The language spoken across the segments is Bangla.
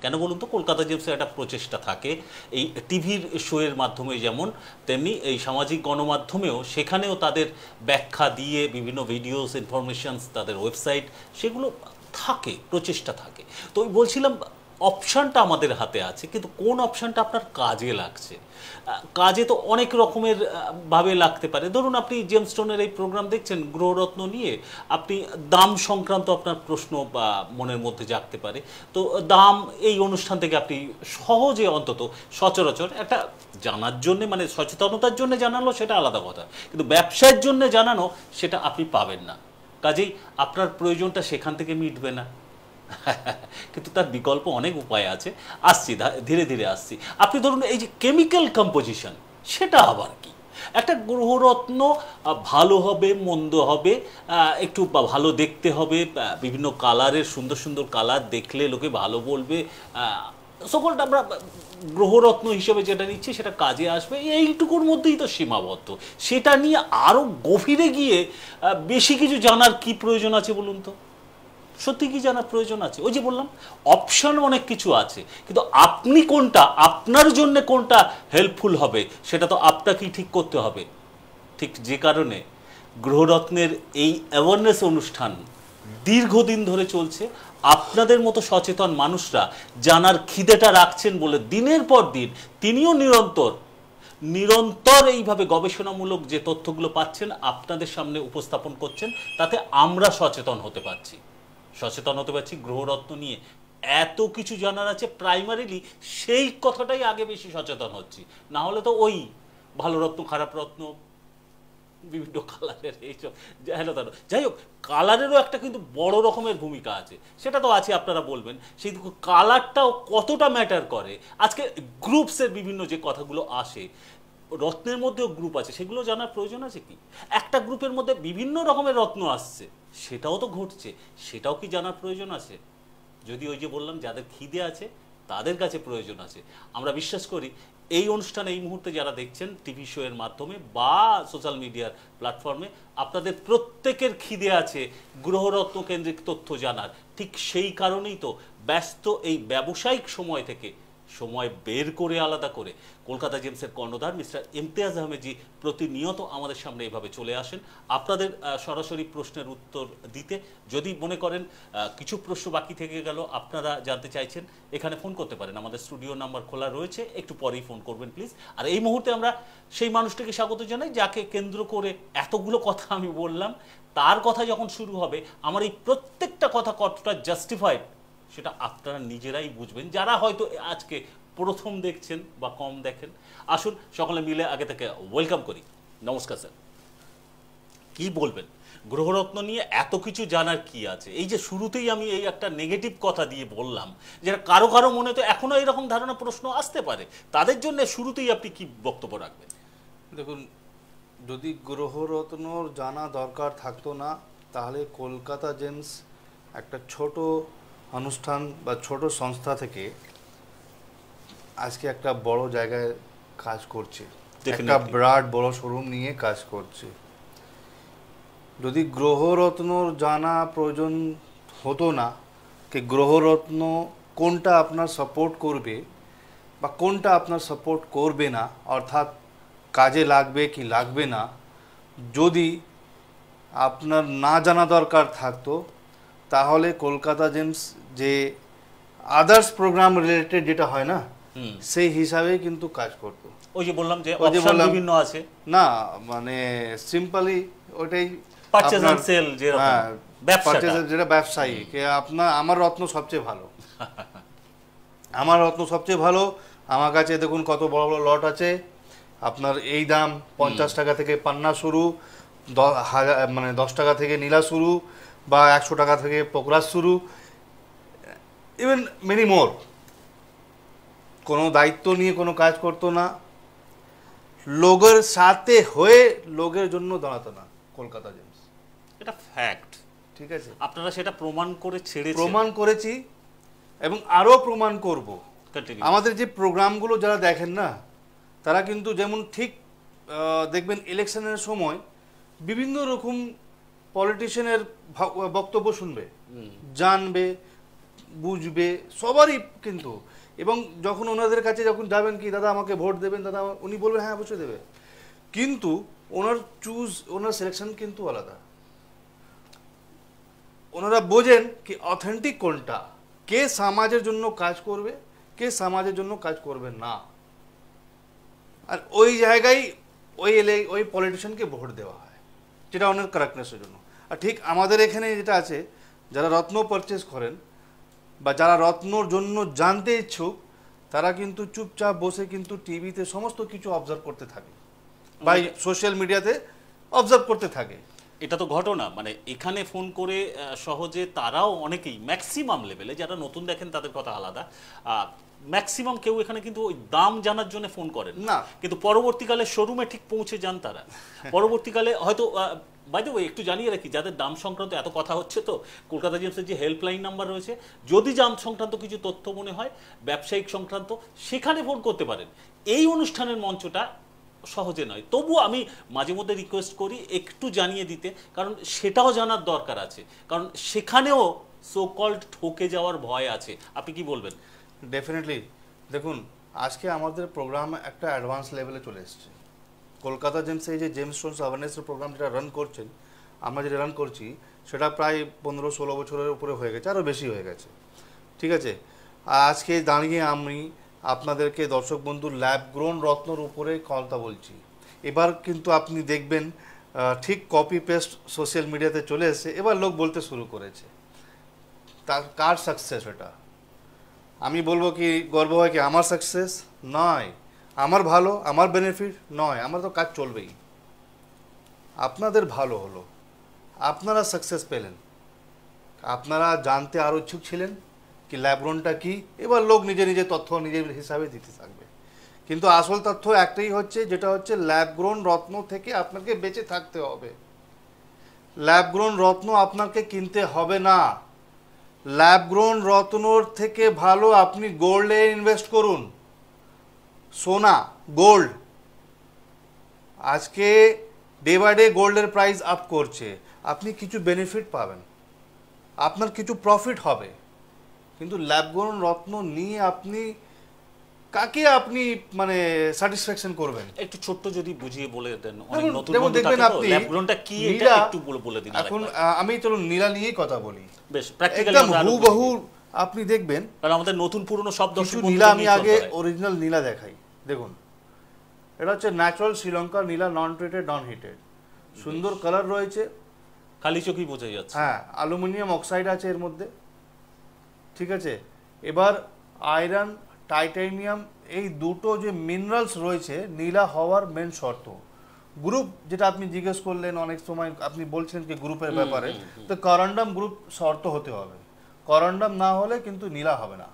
কেন বলুন তো, কলকাতা জেমসের একটা প্রচেষ্টা থাকে এই টিভির শোয়ের মাধ্যমে যেমন, তেমনি এই সামাজিক গণমাধ্যমেও সেখানেও তাদের ব্যাখ্যা দিয়ে বিভিন্ন ভিডিওস, ইনফরমেশনস, তাদের ওয়েবসাইট, সেগুলো থাকে, প্রচেষ্টা থাকে। তো ওই বলছিলাম, অপশানটা আমাদের হাতে আছে, কিন্তু কোন অপশানটা আপনার কাজে লাগছে। কাজে তো অনেক রকমের ভাবে লাগতে পারে। ধরুন আপনি জেমস স্টোনের এই প্রোগ্রাম দেখছেন গ্রহরত্ন নিয়ে, আপনি দাম সংক্রান্ত আপনার প্রশ্ন বা মনের মধ্যে জাগতে পারে। তো দাম এই অনুষ্ঠান থেকে আপনি সহজে, অন্তত সচরাচর একটা জানার জন্য, মানে সচেতনতার জন্য জানালো সেটা আলাদা কথা, কিন্তু ব্যবসার জন্য জানানো সেটা আপনি পাবেন না। কাজেই আপনার প্রয়োজনটা সেখান থেকে মিটবে না। কিন্তু তার বিকল্প অনেক উপায় আছে, আসছি ধীরে ধীরে আসছি। আপনি ধরুন এই যে কেমিক্যাল কম্পোজিশন, সেটা আবার কি? একটা গ্রহরত্ন ভালো হবে, মন্দ হবে, একটু ভালো দেখতে হবে, বিভিন্ন কালারের, সুন্দর সুন্দর কালার দেখলে লোকে ভালো বলবে, সকলটা আমরা গ্রহরত্ন হিসেবে যেটা নিচ্ছি সেটা কাজে আসবে, এইটুকুর মধ্যেই তো সীমাবদ্ধ। সেটা নিয়ে আরও গভীরে গিয়ে বেশি কিছু জানার কি প্রয়োজন আছে বলুন তো? সত্যি কি জানার প্রয়োজন আছে? ওই যে বললাম, অপশন অনেক কিছু আছে, কিন্তু আপনি কোনটা, আপনার জন্য কোনটা হেল্পফুল হবে, সেটা তো আপনাকেই ঠিক করতে হবে। ঠিক যে কারণে গ্রহরত্নের এই অ্যাওয়ারনেস অনুষ্ঠান দীর্ঘদিন ধরে চলছে, আপনাদের মতো সচেতন মানুষরা জানার খিদেটা রাখছেন বলে দিনের পর দিন তিনিও নিরন্তর এইভাবে গবেষণামূলক যে তথ্যগুলো পাচ্ছেন, আপনাদের সামনে উপস্থাপন করছেন, তাতে আমরা সচেতন হতে পারছি গ্রহরত্ন নিয়ে। এত কিছু জানার আছে, প্রাইমারিলি সেই কথাটাই আগে বেশি সচেতন হচ্ছি। না হলে তো ওই ভালো রত্ন, খারাপ রত্ন, বিভিন্ন কালারের এইসব, যাই হোক, কালারেরও একটা কিন্তু বড় রকমের ভূমিকা আছে, সেটা তো আছে, আপনারা বলবেন। সেই কালারটাও কতটা ম্যাটার করে। আজকে গ্রুপসের বিভিন্ন যে কথাগুলো আসে, রত্নের মধ্যেও গ্রুপ আছে, সেগুলো জানার প্রয়োজন আছে কি? একটা গ্রুপের মধ্যে বিভিন্ন রকমের রত্ন আসছে, সেটাও তো ঘটছে, সেটাও কি জানার প্রয়োজন আছে? যদি ওই যে বললাম, যাদের খিদে আছে তাদের কাছে প্রয়োজন আছে। আমরা বিশ্বাস করি এই অনুষ্ঠানে এই মুহূর্তে যারা দেখছেন টিভি শো এর মাধ্যমে বা সোশ্যাল মিডিয়ার প্ল্যাটফর্মে, আপনাদের প্রত্যেকের খিদে আছে গ্রহরত্ন কেন্দ্রিক তথ্য জানার। ঠিক সেই কারণেই তো ব্যস্ত এই ব্যবসায়িক সময় থেকে সময় বের করে, আলাদা করে, কলকাতা জেমসের কর্ণধার মিস্টার ইমতিয়াজ আহমেদজি প্রতিনিয়ত আমাদের সামনে এভাবে চলে আসেন আপনাদের সরাসরি প্রশ্নের উত্তর দিতে। যদি মনে করেন কিছু প্রশ্ন বাকি থেকে গেল, আপনারা জানতে চাইছেন, এখানে ফোন করতে পারেন, আমাদের স্টুডিও নাম্বার খোলা রয়েছে, একটু পরেই ফোন করবেন প্লিজ। আর এই মুহূর্তে আমরা সেই মানুষটিকে স্বাগত জানাই যাকে কেন্দ্র করে এতগুলো কথা আমি বললাম। তার কথা যখন শুরু হবে, আমার এই প্রত্যেকটা কথা কতটা জাস্টিফাইড সেটা আপনারা নিজেরাই বুঝবেন, যারা হয়তো আজকে প্রথম দেখছেন বা কম দেখেন। আসুন সকলে মিলে আগে থেকে ওয়েলকাম করি। নমস্কার স্যার, কি বলবেন গ্রহরত্ন নিয়ে? এত কিছু জানার কি আছে? এই যে শুরুতেই আমি এই একটা নেগেটিভ কথা দিয়ে বললাম, যেটা কারো কারো মনে তো এখনো এরকম ধারণা, প্রশ্ন আসতে পারে, তাদের জন্য শুরুতেই আপনি কি বক্তব্য রাখবেন? দেখুন, যদি গ্রহরত্নর জানা দরকার থাকতো না, তাহলে কলকাতা জেমস একটা ছোট অনুষ্ঠান বা ছোট সংস্থা থেকে আজকে একটা বড় জায়গায় কাজ করছে, একটা বিরাট বড় শোরুম নিয়ে কাজ করছে। যদি গ্রহরত্নর জানা প্রয়োজন হতো না, কি গ্রহরত্ন কোনটা আপনার সাপোর্ট করবে বা কোনটা আপনার সাপোর্ট করবে না, অর্থাৎ কাজে লাগবে কি লাগবে না, যদি আপনার না জানা দরকার থাকতো, তাহলে কলকাতা জেমস যে আদার্স প্রোগ্রাম রিলেটেড যেটা হয় না, সেই হিসাবে কিন্তু কাজ করতো। ওই যে বললাম যে অপশন বিভিন্ন আছে না, মানে সিম্পলি ওটাই পারচেজ এন্ড সেল, যেটা ব্যবসায়ী কে আপনার, আমার রত্ন সবচেয়ে ভালো, আমার রত্ন সবচেয়ে ভালো, আমার কাছে দেখুন কত বড় বড় লট আছে, আপনার এই দাম 50 টাকা থেকে পান্না শুরু, মানে 10 টাকা থেকে নীলা শুরু, বা 100 টাকা থেকে পোকরাজ শুরু, ইভেন মেনি মোর। কোনো দায়িত্ব নিয়ে কোনো কাজ করতো না, লোকের সাথে হয়ে লোকের জন্য দাঁড়াতো না কলকাতা জেমস। এটা ফ্যাক্ট, ঠিক আছে? আপনারা সেটা প্রমাণ করেছি এবং আরও প্রমাণ করব। আমাদের যে প্রোগ্রামগুলো যারা দেখেন না, তারা কিন্তু যেমন ঠিক দেখবেন ইলেকশনের সময় বিভিন্ন রকম পলিটিশিয়ানের বক্তব্য শুনবে, জানবে, বুঝবে সবারই কিন্তু। এবং যখন ওনাদের কাছে যখন যাবেন কি দাদা আমাকে ভোট দেবেন দাদা, উনি বলবেন হ্যাঁ অবশ্যই দেবে, কিন্তু ওনার সিলেকশন কিন্তু আলাদা। ওনারা বোঝেন কি অথেন্টিক কোনটা, কে সমাজের জন্য কাজ করবে, কে সমাজের জন্য কাজ করবে না, আর ওই জায়গায় ওই পলিটিশিয়ানকে ভোট দেওয়া হয়, যেটা ওনার কারেক্টনেসের জন্য। আর ঠিক আমাদের এখানে যেটা আছে, যারা রত্ন পারচেস করেন বা যারা রত্নর জন্য জানতে ইচ্ছুক, তারা কিন্তু চুপচাপ বসে কিন্তু টিভিতে সমস্ত কিছু অবজার্ভ করতে থাকে বা সোশ্যাল মিডিয়াতে অবজার্ভ করতে থাকে। এটা তো ঘটনা, মানে এখানে ফোন করে সহজে তারাও অনেকেই ম্যাক্সিমাম লেভেলে, যারা নতুন দেখেন তাদের কথা আলাদা, ম্যাক্সিমাম কেউ এখানে কিন্তু ওই দাম জানার জন্য ফোন করেন না, কিন্তু পরবর্তীকালে শোরুমে ঠিক পৌঁছে যান তারা। পরবর্তীকালে হয়তো বাই দ্য ওয়ে একটু জানিয়ে রাখি, যাদের দাম সংক্রান্ত এত কথা হচ্ছে, তো কলকাতা জেমসের যে হেল্পলাইন নাম্বার রয়েছে, যদি দাম সংক্রান্ত কিছু তথ্য মনে হয় ব্যবসায়িক সংক্রান্ত, সেখানে ফোন করতে পারেন। এই অনুষ্ঠানের মঞ্চটা সহজে নয়, তবুও আমি মাঝে মধ্যে রিকোয়েস্ট করি একটু জানিয়ে দিতে, কারণ সেটাও জানার দরকার আছে, কারণ সেখানেও সো কল্ড ঠকে যাওয়ার ভয় আছে। আপনি কি বলবেন? ডেফিনেটলি। দেখুন, আজকে আমাদের প্রোগ্রাম একটা অ্যাডভান্স লেভেলে চলে এসেছে। কলকাতা জেমসে এই যে জেমস স্টোনস অ্যাওয়ারনেসের প্রোগ্রাম যেটা রান করছেন, আমরা যেটা রান করছি, সেটা প্রায় 15-16 বছরের উপরে হয়ে গেছে, আরও বেশি হয়ে গেছে। ঠিক আছে, আজকে দাঁড়িয়ে আমি আপনাদেরকে দর্শক বন্ধু ল্যাব গ্রোন রত্নর উপরে কথা বলছি। এবার কিন্তু আপনি দেখবেন ঠিক কপি পেস্ট সোশ্যাল মিডিয়াতে চলে এসেছে, এবার লোক বলতে শুরু করেছে। তার কার সাকসেস এটা? আমি বলবো কি গর্ব হয় কি আমার সাকসেস নয়, আমার ভালো, আমার বেনিফিট নয়, আমার তো কাজ চলবেই। আপনাদের ভালো হলো, আপনারা সাকসেস পেলেন, আপনারা জানতে আরও ইচ্ছুক ছিলেন কি ল্যাবগ্রোনটা কি, এবার লোক নিজে নিজে তথ্য নিজের হিসাবে দিতে থাকবে। কিন্তু আসল তথ্য একটাই হচ্ছে, যেটা হচ্ছে ল্যাবগ্রোন রত্ন থেকে আপনাকে বেঁচে থাকতে হবে। ল্যাবগ্রোন রত্ন আপনাকে কিনতে হবে না। ল্যাবগ্রোন রত্নর থেকে ভালো আপনি গোল্ডে ইনভেস্ট করুন, সোনা, গোল্ড। আজকে ডে বাই ডে গোল্ডের প্রাইস আপ করছে, আপনি কিছু বেনিফিট পাবেন, আপনার কিছু প্রফিট হবে, কিন্তু ল্যাবগ্রোন রত্ন নিয়ে আপনি কাকে আপনি মানে স্যাটিসফ্যাকশন করবেন? একটু ছোট্ট যদি বুঝিয়ে বলে দেন, অনেক নতুন যেমন বন্ধু দেখবেন থাকে তো, আপনি ল্যাব গ্রোনটা কি এটা একটু বলে দিন। এখন আমি চলুন নীলা নিয়েই কথা বলি, বেশ প্র্যাকটিক্যালি একদম হুবহু আপনি দেখবেন, কারণ আমাদের নতুন পুরনো সব কিছু দর্শক নীলা আমি আগে অরিজিনাল নীলা দেখাই। দেখুন, এটা হচ্ছে ন্যাচারাল শ্রীলঙ্কার নীলা, নন ট্রিটেড, নন হিটেড, সুন্দর কালার রয়েছে, খালি চোখেই বোঝা যাচ্ছে। হ্যাঁ, অ্যালুমিনিয়াম অক্সাইড আছে এর মধ্যে। ঠিক আছে, এবার আয়রন, টাইটানিয়াম, এই দুটো যে মিনারেলস রয়েছে নীলা হওয়ার মেন শর্ত। গ্রুপ যেটা আপনি জিজ্ঞেস করলেন, অনেক সময় আপনি বলছেন কি গ্রুপের ব্যাপারে, তো করন্ডাম গ্রুপ শর্ত হতে হবে, করন্ডাম না হলে কিন্তু নীলা হবে না।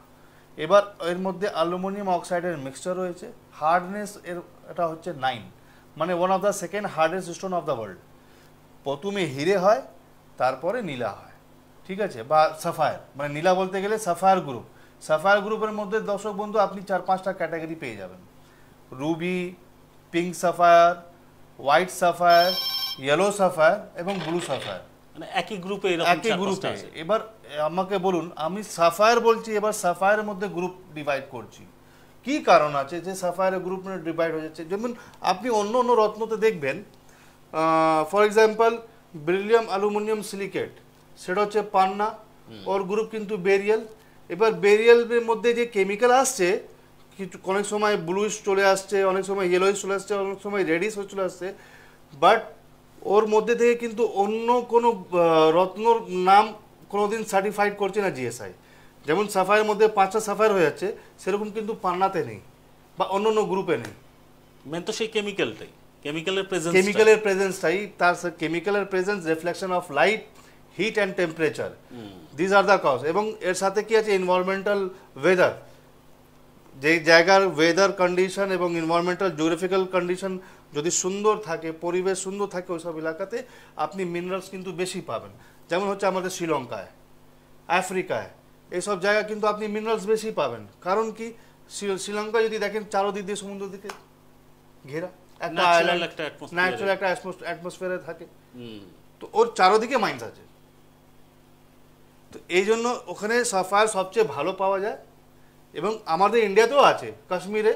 এবার এর মধ্যে অ্যালুমিনিয়াম অক্সাইডের মিক্সচার রয়েছে, হার্ডনেস এর এটা হচ্ছে 9, মানে one of the second hardest stone of the world. প্রথমে হিরে হয়, তারপরে নীলা হয়। ঠিক আছে, বা সাফায়ার, মানে নীলা বলতে গেলে সাফায়ার গ্রুপ। সাফায়ার গ্রুপের মধ্যে দর্শক বন্ধু আপনি 4-5টা ক্যাটাগরি পেয়ে যাবেন, Ruby, pink Sapphire, white Sapphire, yellow Sapphire এবং ব্লু সাফায়ার, মানে একই গ্রুপে একই গ্রুপে। এবার আমাকে বলুন, আমি সাফায়ার বলছি, এবার সাফায়ারের মধ্যে গ্রুপ ডিভাইড করছি, কি কারণ আছে যে সাফায়ারের গ্রুপ ডিভাইড হয়ে যাচ্ছে? যেমন আপনি অন্য অন্য রত্নতে দেখবেন, for example beryllium aluminium silicate, সেটা হচ্ছে পান্না, ওর গ্রুপ কিন্তু বেরিয়াল। এবার বেরিয়ালের মধ্যে যে কেমিক্যাল আসছে, কিছু অনেক সময় ব্লুইশ চলে আসছে, অনেক সময় ইয়েলোইশ চলে আসছে, অনেক সময় রেডিশ চলে আসছে, বাট ওর মধ্যে থেকে কিন্তু অন্য কোনো রত্নর নাম কোনোদিন সার্টিফাইড করছে না জিএসআই। যেমন সাফায়ারের মধ্যে 5টা সাফায়ার হয়ে যাচ্ছে, সেরকম কিন্তু পান্নাতে নেই বা অন্য অন্য গ্রুপে নেই। মেন তো সেই কেমিক্যালটাই, কেমিক্যালের প্রেজেন্সটাই, তার কেমিক্যালের presence, reflection of light, heat and temperature, this are the cause. এবং এর সাথে কি আছে, এনভায়রনমেন্টাল ওয়েদার, যে জায়গার ওয়েদার কন্ডিশন এবং এনভায়রনমেন্টাল জিওগ্রাফিক্যাল কন্ডিশন যদি সুন্দর থাকে, পরিবেশ সুন্দর থাকে, ওইসব এলাকাতে আপনি মিনারেলস কিন্তু বেশি পাবেন। যেমন হচ্ছে আমাদের শ্রীলঙ্কায়, আফ্রিকায়, এইসব জায়গায় কিন্তু আপনি মিনারেলস বেশি পাবেন। কারণ কি, শ্রীলঙ্কা যদি দেখেন চারোদিক দিয়ে সমুদ্র দিকে ঘেরা, একটা ন্যাচারাল একটা অ্যাটমসফিয়ারে থাকে, তো ওর চারোদিকে মাইন্স আছে। তো এই জন্য ওখানে সাফায়ার সবচেয়ে ভালো পাওয়া যায়, এবং আমাদের ইন্ডিয়াতেও আছে কাশ্মীরে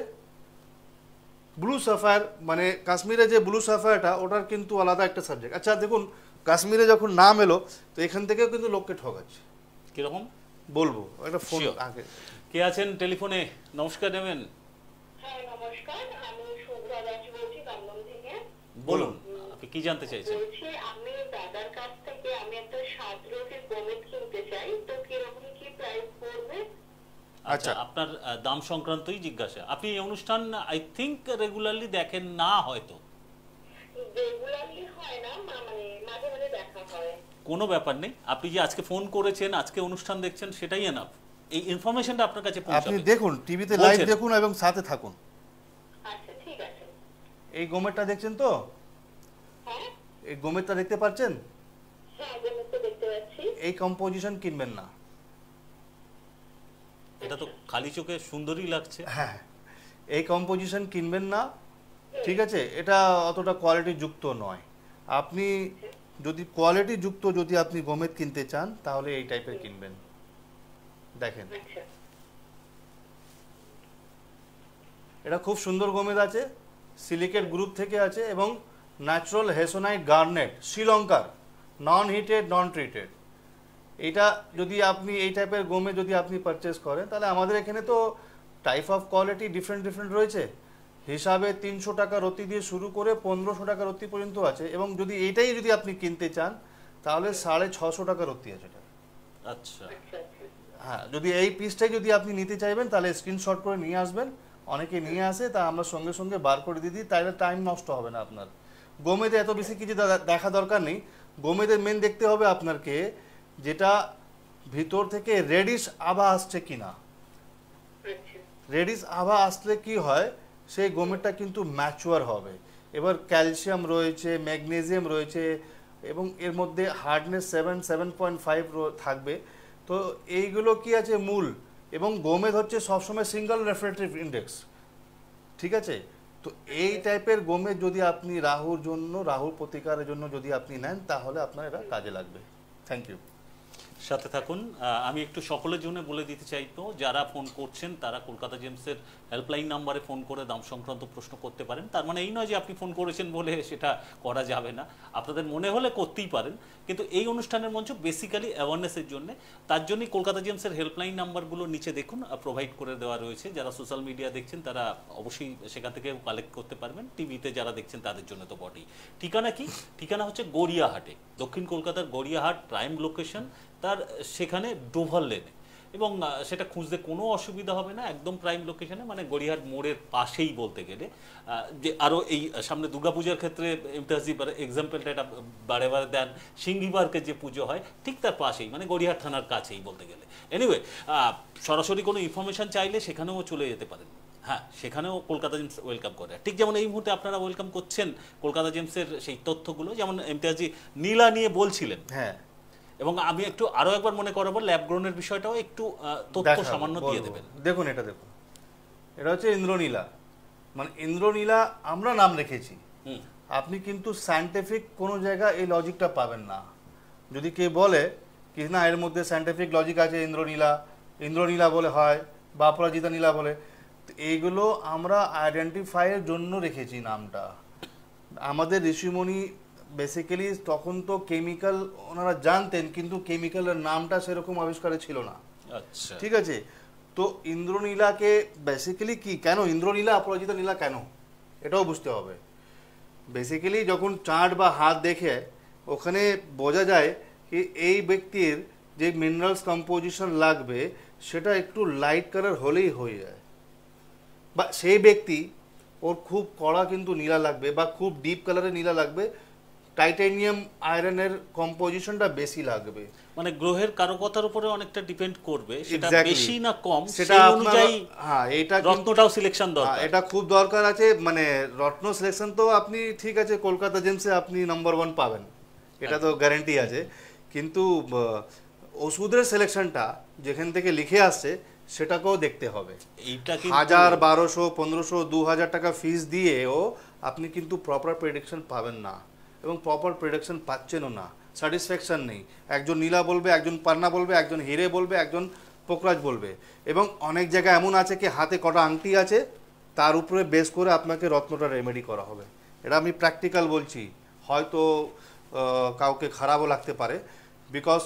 ব্লু সাফায়ার, মানে কাশ্মীরে যে ব্লু সাফায়ারটা ওটার কিন্তু আলাদা একটা সাবজেক্ট। আচ্ছা দেখুন, কাশ্মীরে যখন নাম এলো তো এখান থেকেও কিন্তু লোককে ঠকাচ্ছে। কিরকম বলবো একটা ফোন Sure. আগে। কে আছেন টেলিফোনে? নমস্কার নেবেন, হ্যাঁ নমস্কার, আমি শুভ্রা দাস বলছি দমদম থেকে। বলুন আপনি কি জানতে চাইছেন? বলছি আমি দাদার কাছ থেকে আমি একটা 7 রোগের গোমেদ কিনতে চাই, তো কিরকম কি প্রাইস পড়বে? আচ্ছা, আপনার দাম সংক্রান্তই জিজ্ঞাসা। আপনি এই অনুষ্ঠান আই থিঙ্ক রেগুলারলি দেখেন না, হয়তো রেগুলারলি হয় না, মানে মাঝে মাঝে দেখা হয়। কোনো ব্যাপার নেই। আপনি যে আজকে ফোন করেছেন, আজকে অনুষ্ঠান দেখছেন, সেটাই এনাফ। এই ইনফরমেশনটা আপনার কাছে আপনি পৌঁছাবে। দেখুন টিভিতে লাইভ বলছেন। দেখুন এবং সাথে থাকুন। আচ্ছা ঠিক আছে। এই গোমেরটা দেখছেন তো? হ্যাঁ এই গোমেরটা দেখতে পাচ্ছেন? হ্যাঁ গোমেদ তো দেখতে পাচ্ছি। এই কম্পোজিশন কিনবেন না। এটা তো খালি চোখে সুন্দরই লাগছে। হ্যাঁ, এই কম্পোজিশন কিনবেন না, ঠিক আছে? এটা অতটা কোয়ালিটি যুক্ত নয়। আপনি যদি কোয়ালিটি যুক্ত যদি আপনি গোমেদ কিনতে চান তাহলে এই টাইপের কিনবেন। দেখেন আচ্ছা এটা খুব সুন্দর গোমেদ আছে, সিলিকেট গ্রুপ থেকে আছে এবং ন্যাচারাল হেসোনাইট গার্নেট, শ্রীলঙ্কার, নন হিটেড নন ট্রিটেড। এটা যদি আপনি এই টাইপের গোমে যদি আপনি পারচেস করেন তাহলে আমাদের এখানে তো type of quality different different রয়েছে। হিসাবে 300 টাকা রত্তি দিয়ে শুরু করে 1500 টাকা রত্তি পর্যন্ত আছে, এবং যদি এইটাই যদি আপনি কিনতে চান তাহলে 650 টাকা রত্তি আছে এটা। আচ্ছা, আচ্ছা আচ্ছা হ্যাঁ, যদি এই পিসটাই যদি আপনি নিতে চাইবেন তাহলে স্ক্রিনশট করে নিয়ে আসবেন। অনেকে নিয়ে আসে, তা আমরা সঙ্গে সঙ্গে বার করে দিয়ে দিই, তাহলে টাইম নষ্ট হবে না আপনার। গোমেদে এত বেশি কিছু দেখা দরকার নেই। গোমেদের মেন দেখতে হবে আপনাকে যেটা ভিতর থেকে রেডিশ আভা আসছে কিনা। আচ্ছা রেডিশ আভা আসলে কি হয়, সেই গোমেরটা কিন্তু ম্যাচুয়ার হবে। এবার ক্যালসিয়াম রয়েছে, ম্যাগনেসিয়াম রয়েছে এবং এর মধ্যে হার্ডনেস 7.5 থাকবে। তো এইগুলো কি আছে মূল, এবং গোমেদ হচ্ছে সবসময় সিঙ্গেল রেফ্রেক্টিভ ইন্ডেক্স, ঠিক আছে? তো এই টাইপের গোমেদ যদি আপনি রাহুর জন্য, রাহুর প্রতিকারের জন্য যদি আপনি নেন তাহলে আপনার এটা কাজে লাগবে। Thank you. সাথে থাকুন। আমি একটু সকলের জন্য বলে দিতে চাই, তো যারা ফোন করছেন তারা কলকাতা জেমসের হেল্পলাইন নাম্বারে ফোন করে দাম সংক্রান্ত প্রশ্ন করতে পারেন। তার মানে এই নয় যে আপনি ফোন করেছেন বলে সেটা করা যাবে না, আপনাদের মনে হলে করতেই পারেন। কিন্তু এই অনুষ্ঠানের মঞ্চ বেসিক্যালি অ্যাওয়ারনেসের জন্য, তার জন্যই কলকাতা জেমসের হেল্পলাইন নাম্বারগুলো নিচে দেখুন প্রোভাইড করে দেওয়া রয়েছে। যারা সোশ্যাল মিডিয়া দেখছেন তারা অবশ্যই সেখান থেকে কালেক্ট করতে পারবেন, টিভিতে যারা দেখছেন তাদের জন্য তো বটেই। ঠিকানা কি? ঠিকানা হচ্ছে গড়িয়াহাটে, দক্ষিণ কলকাতার গড়িয়াহাট প্রাইম লোকেশন, তার সেখানে ডোভার লেনে, এবং সেটা খুঁজতে কোনো অসুবিধা হবে না, একদম প্রাইম লোকেশনে, মানে গড়িয়াহাট মোড়ের পাশেই বলতে গেলে। যে আরও এই সামনে দুর্গাপূজার ক্ষেত্রে ইমতাজি এক্সাম্পলটা এটা বারে বারে দেন, সিঙ্গি পার্কের যে পুজো হয় ঠিক তার পাশেই, মানে গড়িয়াহাট থানার কাছেই বলতে গেলে। এনিওয়ে, সরাসরি কোনো ইনফরমেশন চাইলে সেখানেও চলে যেতে পারেন। হ্যাঁ, সেখানেও কলকাতা জেমস ওয়েলকাম করে, ঠিক যেমন এই মুহূর্তে আপনারা ওয়েলকাম করছেন কলকাতা জেমসের সেই তথ্যগুলো, যেমন ইমতিয়াজি নীলা নিয়ে বলছিলেন। হ্যাঁ, এবং আমি একটু আরো একবার মনে করাবো ল্যাব গ্রোনের বিষয়টাও একটু তথ্য সামান্য দিয়ে দেবেন। দেখুন এটা দেখুন, এটা হচ্ছে ইন্দ্রনীলা, মানে ইন্দ্রনীলা আমরা নাম রেখেছি। আপনি কিন্তু সায়েন্টিফিক কোনো জায়গায় এই লজিকটা পাবেন না। যদি কেউ বলে কি না এর মধ্যে সায়েন্টিফিক লজিক আছে, ইন্দ্রনীলা ইন্দ্রনীলা বলে হয় বা অপরাজিতা নীলা বলে, তো এইগুলো আমরা আইডেন্টিফাইয়ের জন্য রেখেছি নামটা। আমাদের ঋষিমণি বেসিক্যালি তখন তো কেমিক্যাল ওনারা জানতেন, কিন্তু কেমিক্যালের নামটা সেরকম আবিষ্কারে ছিল না। আচ্ছা, ঠিক আছে, তো ইন্দ্রনীলাকে বেসিক্যালি কি, কেন ইন্দ্রনীলা অপরাজিতা নীলা কেন, এটাও বুঝতে হবে। বেসিক্যালি যখন চাঁদ বা হাত দেখে ওখানে বোঝা যায় কি এই ব্যক্তির যে মিনারেলস কম্পোজিশন লাগবে সেটা একটু লাইট কালার হলেই হয়ে যায়, বা সেই ব্যক্তি ওর খুব কড়া কিন্তু নীলা লাগবে বা খুব ডিপ কালারের নীলা লাগবে, টাইটানিয়াম আয়রনের কম্পোজিশনটা বেশি লাগবে। মানে গ্রহের কারকতার উপরে অনেকটা ডিপেন্ড করবে, সেটা Exactly. বেশি না কম সেটা সেই আপনার, অনুযায়ী হ্যাঁ এটা রত্নটাও সিলেকশন দরকার। এটা খুব দরকার আছে, মানে রত্ন সিলেকশন তো আপনি ঠিক আছে কলকাতা জেমসে আপনি নাম্বার 1 পাবেন, এটা তো গ্যারান্টি আছে, কিন্তু ওষুধের সিলেকশনটা যেখান থেকে লিখে আসছে সেটাকেও দেখতে হবে। এইটা 1000, 1200, 1500, 2000 টাকা ফিস দিয়েও আপনি কিন্তু প্রপার প্রেডিকশন পাবেন না, এবং প্রপার প্রেডিকশন পাচ্ছেনও না। স্যাটিসফ্যাকশন নেই। একজন নীলা বলবে, একজন পান্না বলবে, একজন হিরে বলবে, একজন পোকরাজ বলবে। এবং অনেক জায়গায় এমন আছে কি হাতে কটা আংটি আছে, তার উপরে বেস করে আপনাকে রত্নটা রেমেডি করা হবে। এটা আমি প্র্যাকটিক্যাল বলছি, হয়তো কাউকে খারাপও লাগতে পারে, বিকজ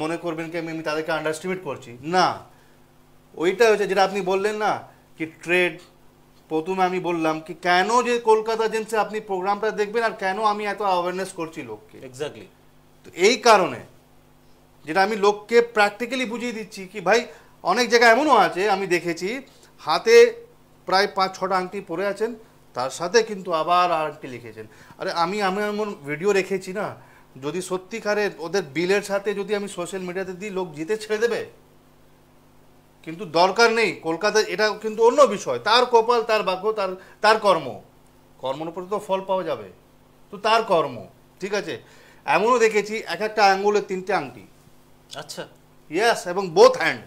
মনে করবেন কি আমি তাদেরকে আন্ডারস্টিমেট করছি না। ওইটা হচ্ছে যেটা আপনি বললেন না কি ট্রেড, প্রথমে আমি বললাম কি কেন যে কলকাতা জেমসে আপনি প্রোগ্রামটা দেখবেন আর কেন আমি এত অ্যাওয়ারনেস করছি লোককে। এক্স্যাক্টলি। তো এই কারণে যেটা আমি লোককে প্র্যাকটিক্যালি বুঝিয়ে দিচ্ছি কি ভাই অনেক জায়গায় এমনও আছে আমি দেখেছি হাতে প্রায় 5-6টা আংটি পরে আছেন, তার সাথে কিন্তু আবার আংটি লিখেছেন। আরে আমি এমন ভিডিও রেখেছি না, যদি সত্যিকারে ওদের বিলের সাথে যদি আমি সোশ্যাল মিডিয়াতে দিই লোক জিতে ছেড়ে দেবে, কিন্তু দরকার নেই। কলকাতায় এটা কিন্তু অন্য বিষয়, তার কপাল, তার ভাগ্য, তার কর্মের উপরে তো ফল পাওয়া যাবে, তো তার কর্ম, ঠিক আছে। এমনও দেখেছি একটা আঙ্গুলে 3টে আংটি, আচ্ছা, ইয়েস, এবং বোথ হ্যান্ড।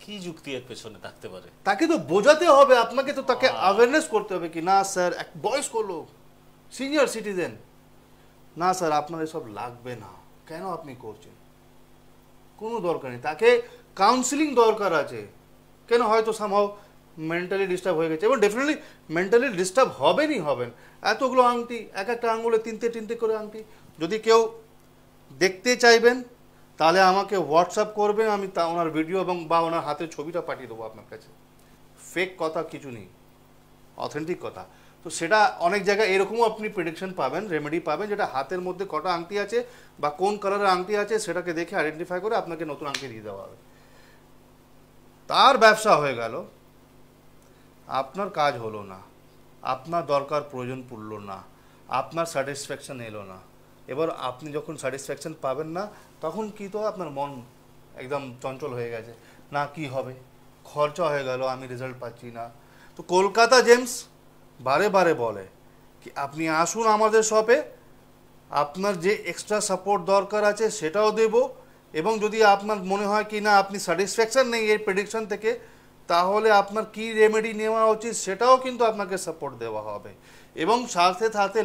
কি যুক্তি এর পেছনে থাকতে পারে? তাকে তো বোঝাতে হবে, আপনাকে তো তাকে অ্যাওয়ারনেস করতে হবে কি না স্যার, এক বয়স্ক লোক, সিনিয়র সিটিজেন, না স্যার আপনার এসব লাগবে না, কেন আপনি করছেন, কোনো দরকার নেই। তাকে কাউন্সিলিং দরকার আছে, কেন হয়তো সামহাও মেন্টালি ডিস্টার্ব হয়ে গেছে, এবং ডেফিনেটলি মেন্টালি ডিস্টার্ব হবেনই হবেন। এতগুলো আংটি, একটা আঙুলে 3টে করে আংটি। যদি কেউ দেখতে চাইবেন তাহলে আমাকে হোয়াটসঅ্যাপ করবেন, আমি ওনার ভিডিও এবং বা ওনার হাতের ছবিটা পাঠিয়ে দেবো আপনার কাছে। ফেক কথা কিছু নেই, অথেন্টিক কথা। তো সেটা অনেক জায়গায় এরকমও আপনি প্রেডিকশন পাবেন, রেমেডি পাবেন, যেটা হাতের মধ্যে কটা আংটি আছে বা কোন কালারের আংটি আছে সেটাকে দেখে আইডেন্টিফাই করে আপনাকে নতুন আংটি দিয়ে দেওয়া হবে। তার ব্যবসা হয়ে গেল, আপনার কাজ হলো না, আপনার দরকার প্রয়োজন পড়ল না, আপনার স্যাটিসফ্যাকশন এলো না। এবার আপনি যখন স্যাটিসফ্যাকশন পাবেন না, তখন কি তো আপনার মন একদম চঞ্চল হয়ে গেছে, না কি হবে, খরচা হয়ে গেল, আমি রেজাল্ট পাচ্ছি না। তো কলকাতা জেমস বারে বারে বলে কি আপনি আসুন আমাদের শপে, আপনার যে এক্সট্রা সাপোর্ট দরকার আছে সেটাও দেব, এবং যদি আপনার মনে হয় কি না আপনি স্যাটিসফ্যাকশন নেই এই প্রেডিকশন থেকে, তাহলে আপনার কি রেমেডি নেওয়া উচিত সেটাও কিন্তু আপনাকে সাপোর্ট দেওয়া হবে। এবং সাথে সাথে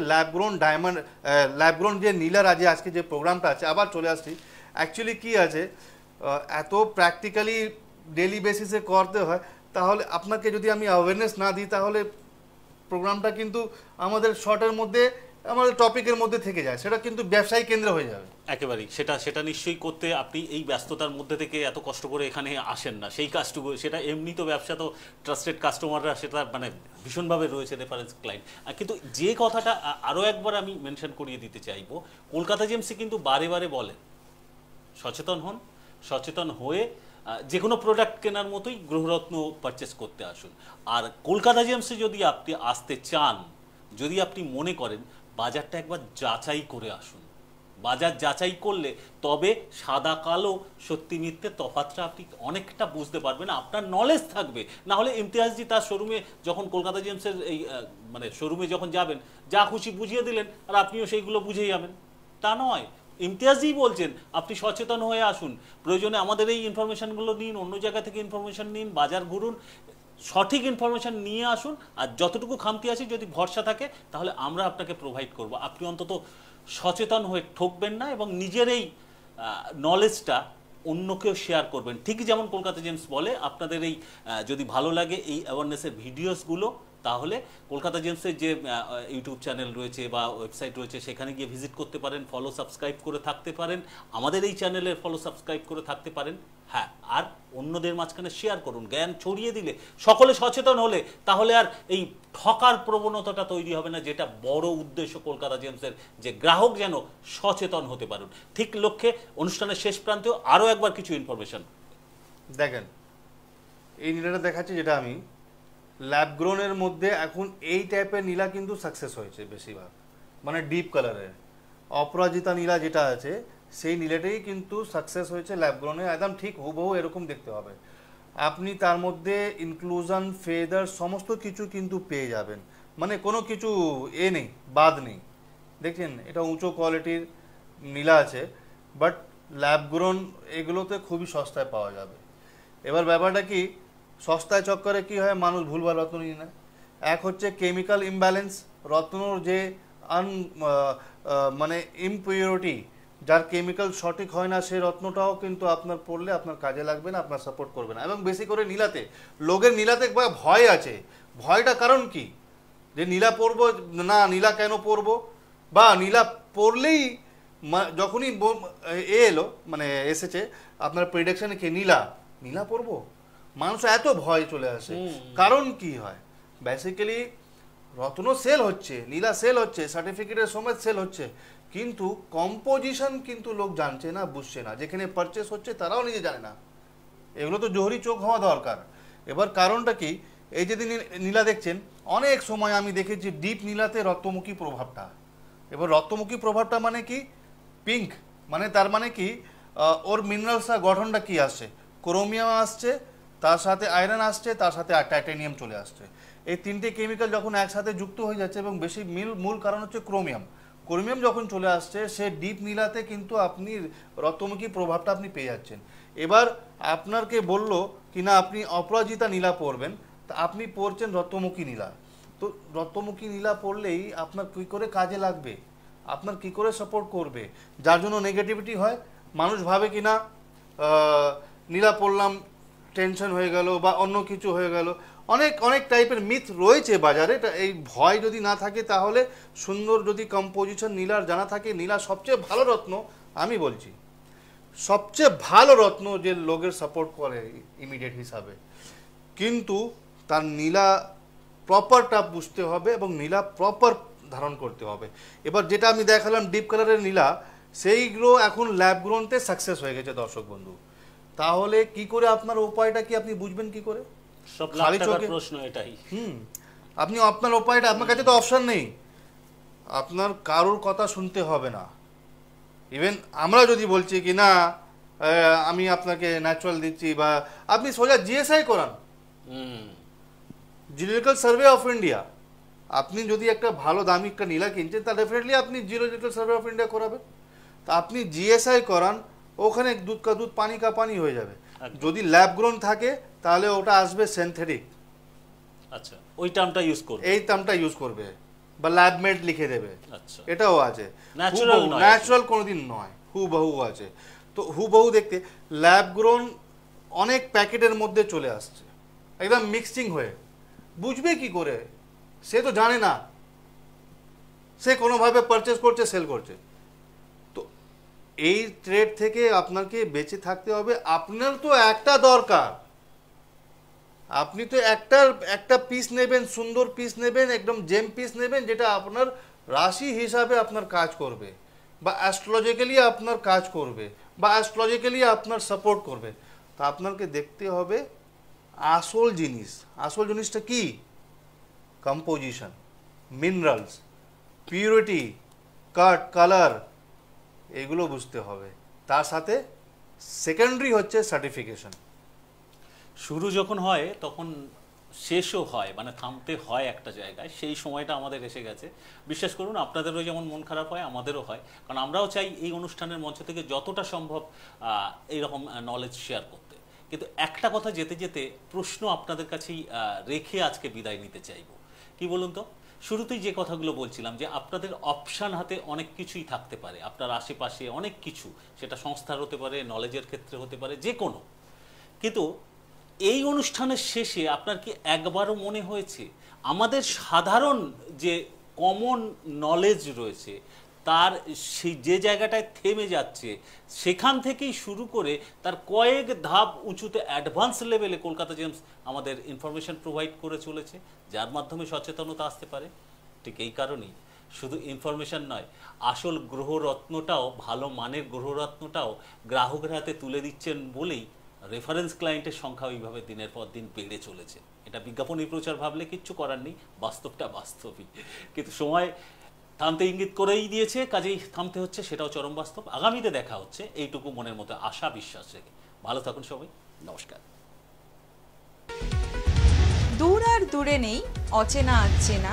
ল্যাবগ্রোন যে নীলার আজকে যে প্রোগ্রামটা আছে, আবার চলে আসছি, অ্যাকচুয়ালি কি আছে এত প্র্যাকটিক্যালি ডেলি বেসিসে করতে হয়, তাহলে আপনাকে যদি আমি অ্যাওয়ারনেস না দিই তাহলে প্রোগ্রামটা কিন্তু আমাদের শর্টের মধ্যে, আমাদের টপিকের মধ্যে থেকে যায়, সেটা কিন্তু ব্যবসায়িক কেন্দ্র হয়ে যাবে। একেবারেই সেটা নিশ্চয়ই করতে আপনি এই ব্যস্ততার মধ্যে থেকে এত কষ্ট করে এখানে আসেন না, সেই কাজটুকু, সেটা এমনি তো ব্যবসা তো ট্রাস্টেড কাস্টমাররা সেটা মানে ভীষণভাবে রয়েছে রেফারেন্স ক্লায়েন্ট। কিন্তু যে কথাটা আরও একবার আমি মেনশন করিয়ে দিতে চাইবো, কলকাতা জেমসে কিন্তু বারে বারে বলেন সচেতন হন, সচেতন হয়ে যে কোনো প্রোডাক্ট কেনার মতোই গ্রহরত্ন পারচেস করতে আসুন। আর কলকাতা জেমসে যদি আপনি আসতে চান, যদি আপনি মনে করেন, বাজারটা একবার যাচাই করে আসুন। বাজার যাচাই করলে তবে সাদা কালো সত্যি মিথ্যে তফাৎটা আপনি অনেকটা বুঝতে পারবেন, আপনার নলেজ থাকবে। না হলে ইমতিয়াজজি তার শোরুমে যখন কলকাতা জেমসের এই মানে শোরুমে যখন যাবেন, যা খুশি বুঝিয়ে দিলেন আর আপনিও সেইগুলো বুঝে যাবেন, তা নয়। ইমতিয়াজই বলছেন আপনি সচেতন হয়ে আসুন, প্রয়োজনে আমাদের এই ইনফরমেশনগুলো নিন, অন্য জায়গা থেকে ইনফরমেশন নিন, বাজার ঘুরুন, সঠিক ইনফরমেশন নিয়ে আসুন। আর যতটুকু খামতি আছে যদি ভরসা থাকে তাহলে আমরা আপনাকে প্রোভাইড করব। আপনি অন্তত সচেতন হয়ে ঠকবেন না এবং নিজের এই নলেজটা অন্যকেও শেয়ার করবেন। ঠিকই যেমন কলকাতা জেমস বলে, আপনাদের এই যদি ভালো লাগে এই অ্যাওয়ারনেসের ভিডিওসগুলো, তাহলে কলকাতা জেমসের যে ইউটিউব চ্যানেল রয়েছে বা ওয়েবসাইট রয়েছে সেখানে গিয়ে ভিজিট করতে পারেন, ফলো সাবস্ক্রাইব করে থাকতে পারেন, আমাদের এই চ্যানেলের ফলো সাবস্ক্রাইব করে থাকতে পারেন। হ্যাঁ, আর অন্যদের মাঝখানে শেয়ার করুন, জ্ঞান ছড়িয়ে দিলে, সকলে সচেতন হলে তাহলে আর এই ঠকার প্রবণতাটা তৈরি হবে না, যেটা বড় উদ্দেশ্য কলকাতা জেমসের, যে গ্রাহক যেন সচেতন হতে পারুন। ঠিক লক্ষ্যে অনুষ্ঠানের শেষ প্রান্তেও আরও একবার কিছু ইনফরমেশন দেখেন। এই নীলাটা দেখাচ্ছি, যেটা আমি ল্যাবগ্রোনের মধ্যে এখন এই টাইপের নীলা কিন্তু সাকসেস হয়েছে বেশিরভাগ, মানে ডিপ কালারের অপরাজিতা নীলা যেটা আছে সেই নীলাটাই কিন্তু সাকসেস হয়েছে ল্যাবগ্রোনে, একদম ঠিক হুবহু এরকম দেখতে হবে। আপনি তার মধ্যে ইনক্লুশন, ফেদার সমস্ত কিছু কিন্তু পেয়ে যাবেন, মানে কোনো কিছু নেই, বাদ নেই। দেখছেন এটা উঁচু কোয়ালিটির নীলা আছে, বাট ল্যাবগ্রোন এগুলোতে খুবই সস্তায় পাওয়া যাবে। এবার ব্যাপারটা কি, সস্তায় চক্করে কি হয়, মানুষ ভুলভাল রত্ন নিয়ে নেয়। এক হচ্ছে কেমিক্যাল ইমব্যালেন্স, রত্নর যে আন মানে ইমপিউরিটি, যার কেমিক্যাল সঠিক হয় না, সেই রত্নটাও কিন্তু আপনার পড়লে আপনার কাজে লাগবে না, আপনার সাপোর্ট করবে না। এবং বেশি করে নীলাতে, লোকের নীলাতে ভয় আছে। ভয়টা কারণ কি? যে নীলা পরবো না, নীলা কেন পরবো, বা নীলা পরলেই যখনই এলো মানে এসেছে আপনার প্রেডিকশনে কি নীলা নীলা পরবো, মানুষ এত ভয় চলে আসে। কারণ কি হয়? বেসিক্যালি রত্ন সেল হচ্ছে, নীলা সেল হচ্ছে, সার্টিফিকেটের সময় সেল হচ্ছে, কিন্তু কম্পোজিশন কিন্তু লোক জানছে না, বুঝছে না। যেখানে পারচেস হচ্ছে তারাও নিজে জানে না। এগুলো তো জোহরি চোখ হওয়া দরকার। এবার কারণটা কি? এই যে নীলা দেখছেন, অনেক সময় আমি দেখেছি ডিপ নীলাতে রক্তমুখী প্রভাবটা। এবার রক্তমুখী প্রভাবটা মানে কি? পিঙ্ক, মানে তার মানে কি ওর মিনারেলসটা গঠনটা কি আসছে? ক্রোমিয়াম আসছে, তার সাথে আয়রন আসছে, তার সাথে টাইটানিয়াম চলে আসছে। এই তিনটে কেমিক্যাল যখন একসাথে যুক্ত হয়ে যাচ্ছে, এবং বেশি মূল কারণ হচ্ছে ক্রোমিয়াম। ক্রোমিয়াম যখন চলে আসছে, সে ডিপ নীলাতে কিন্তু আপনি রক্তমুখী প্রভাবটা আপনি পেয়ে যাচ্ছেন। এবার আপনাকে বললো কি না আপনি অপরাজিতা নীলা পরবেন, তা আপনি পরছেন রক্তমুখী নীলা। তো রক্তমুখী নীলা পরলেই আপনার কী করে কাজে লাগবে, আপনার কি করে সাপোর্ট করবে? যার জন্য নেগেটিভিটি হয়। মানুষ ভাবে কি না নীলা পড়লাম টেনশন হয়ে গেল বা অন্য কিছু হয়ে গেল। অনেক অনেক টাইপের মিথ রয়েছে বাজারে। এই ভয় যদি না থাকে, তাহলে সুন্দর যদি কম্পোজিশন নীলার জানা থাকে, নীলা সবচেয়ে ভালো রত্ন। আমি বলছি সবচেয়ে ভালো রত্ন যে লোকের সাপোর্ট করে ইমিডিয়েট হিসাবে, কিন্তু তার নীলা প্রপারটা বুঝতে হবে এবং নীলা প্রপার ধারণ করতে হবে। এবার যেটা আমি দেখালাম ডিপ কালারের নীলা, সেইগুলো এখন ল্যাব গ্রোনতে সাকসেস হয়ে গেছে দর্শক বন্ধু। তাহলে কি করে আপনার উপায়টা কি আপনি বুঝবেন কি করে? সব লাখ টাকার প্রশ্ন এটাই। আপনি আপনার উপায়টা, আপনার কাছে তো অপশন নেই, আপনার কারোর কথা শুনতে হবে না। ইভেন আমরা যদি বলছি কি না আমি আপনাকে ন্যাচারাল দিচ্ছি, বা আপনি সোজা জিএসআই করান, জিওলজিক্যাল সার্ভে অফ ইন্ডিয়া। আপনি যদি একটা ভালো দামি একটা নীলা কিনছেন, তা ডেফিনেটলি আপনি জিওলজিক্যাল সার্ভে অফ ইন্ডিয়া করাবেন। তা আপনি জিএসআই করান, ওখানে দুধ কা দুধ পানি কা পানি হয়ে যাবে। যদি ল্যাব গ্রোন থাকে তাহলে ওটা আসবে সিনথেটিক। আচ্ছা, ওই টার্মটা ইউজ করবে, এই টার্মটা ইউজ করবে, বা ল্যাব মেড লিখে দেবে। আচ্ছা, এটাও আছে। ন্যাচারাল কোনোদিন নয়, হুবহু আছে। তো হুবহু দেখতে ল্যাব গ্রোন অনেক প্যাকেটের মধ্যে চলে আসছে, একদম মিক্সিং হয়ে। বুঝবে কি করে? সে তো জানে না, সে কোনোভাবে পারচেস করছে, সেল করছে। তো এই ট্রেড থেকে আপনাকে বেঁচে থাকতে হবে। আপনার তো একটা দরকার, আপনি তো একটা পিস নেবেন, সুন্দর পিস নেবেন, একদম জেম পিস নেবেন, যেটা আপনার রাশি হিসাবে আপনার কাজ করবে, বা অ্যাস্ট্রোলজিক্যালি আপনার কাজ করবে, বা অ্যাস্ট্রোলজিক্যালি আপনার সাপোর্ট করবে। তা আপনাকে দেখতে হবে আসল জিনিস। আসল জিনিসটা কি? কম্পোজিশন, মিনারেলস, পিউরিটি, কাট, কালার, এগুলো বুঝতে হবে। তার সাথে সেকেন্ডারি হচ্ছে সার্টিফিকেশন। শুরু যখন হয় তখন শেষও হয়, মানে থামতে হয় একটা জায়গায়। সেই সময়টা আমাদের এসে গেছে। বিশ্বাস করুন, আপনাদেরও যেমন মন খারাপ হয়, আমাদেরও হয়, কারণ আমরাও চাই এই অনুষ্ঠানের মঞ্চ থেকে যতটা সম্ভব এইরকম নলেজ শেয়ার করতে। কিন্তু একটা কথা যেতে যেতে প্রশ্ন আপনাদের কাছেই রেখে আজকে বিদায় নিতে চাইব। কি বলুন তো, শুরুতেই যে কথাগুলো বলছিলাম, যে আপনাদের অপশান হাতে অনেক কিছুই থাকতে পারে, আপনার আশেপাশে অনেক কিছু, সেটা সংস্থার হতে পারে, নলেজের ক্ষেত্রে হতে পারে, যে কোনো। কিন্তু এই অনুষ্ঠানের শেষে আপনার কি একবারও মনে হয়েছে আমাদের সাধারণ যে কমন নলেজ রয়েছে তার সেই যে জায়গাটায় থেমে যাচ্ছে, সেখান থেকেই শুরু করে তার কয়েক ধাপ উঁচুতে অ্যাডভান্স লেভেলে কলকাতা জেমস আমাদের ইনফরমেশন প্রোভাইড করে চলেছে, যার মাধ্যমে সচেতনতা আসতে পারে? ঠিক এই কারণেই শুধু ইনফরমেশন নয়, আসল গ্রহরত্নটাও, ভালো মানের গ্রহরত্নটাও গ্রাহকের হাতে তুলে দিচ্ছেন বলেই রেফারেন্স ক্লায়েন্টের সংখ্যা ওইভাবে দিনের পর দিন বেড়ে চলেছে। এটা বিজ্ঞাপনী প্রচার ভাবলে কিচ্ছু করার নেই, বাস্তবটা বাস্তবই। কিন্তু সময় থামতে ইঙ্গিত করেই দিয়েছে, কাজেই থামতে হচ্ছে, সেটাও চরম বাস্তব। আগামীতে দেখা হচ্ছে, এইটুকু মনের মধ্যে আশা বিশ্বাস রেখে। ভালো থাকুন সবাই, নমস্কার। দূর আর দূরে নেই, অচেনা আচেনা